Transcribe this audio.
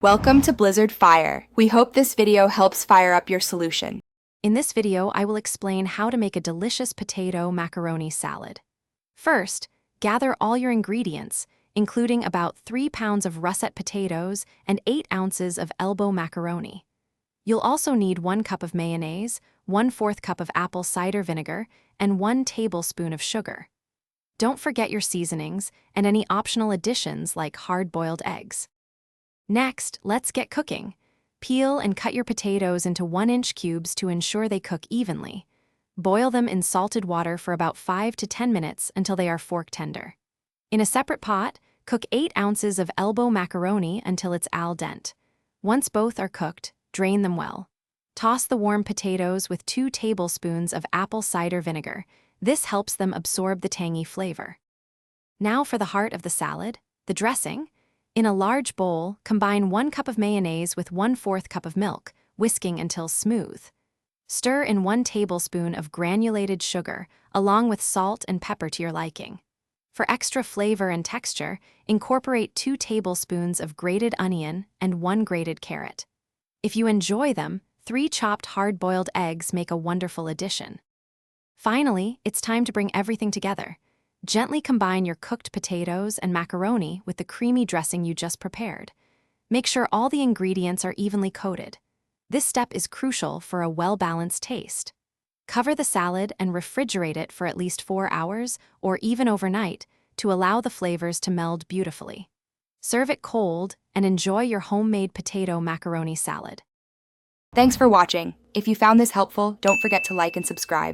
Welcome to Blizzard Fire. We hope this video helps fire up your solution. In this video, I will explain how to make a delicious potato macaroni salad. First, gather all your ingredients, including about 3 pounds of russet potatoes and 8 ounces of elbow macaroni. You'll also need 1 cup of mayonnaise, 1/4 cup of apple cider vinegar, and 1 tablespoon of sugar. Don't forget your seasonings and any optional additions like hard-boiled eggs. Next, let's get cooking. Peel and cut your potatoes into 1-inch cubes to ensure they cook evenly. Boil them in salted water for about 5 to 10 minutes until they are fork tender. In a separate pot, cook 8 ounces of elbow macaroni until it's al dente. Once both are cooked, drain them well. Toss the warm potatoes with 2 tablespoons of apple cider vinegar. This helps them absorb the tangy flavor. Now for the heart of the salad, the dressing. In a large bowl, combine 1 cup of mayonnaise with 1/4 cup of milk, whisking until smooth. Stir in 1 tablespoon of granulated sugar, along with salt and pepper to your liking. For extra flavor and texture, incorporate 2 tablespoons of grated onion and 1 grated carrot. If you enjoy them, 3 chopped hard-boiled eggs make a wonderful addition. Finally, it's time to bring everything together. Gently combine your cooked potatoes and macaroni with the creamy dressing you just prepared. Make sure all the ingredients are evenly coated. This step is crucial for a well-balanced taste. Cover the salad and refrigerate it for at least 4 hours or even overnight to allow the flavors to meld beautifully. Serve it cold and enjoy your homemade potato macaroni salad. Thanks for watching. If you found this helpful, don't forget to like and subscribe.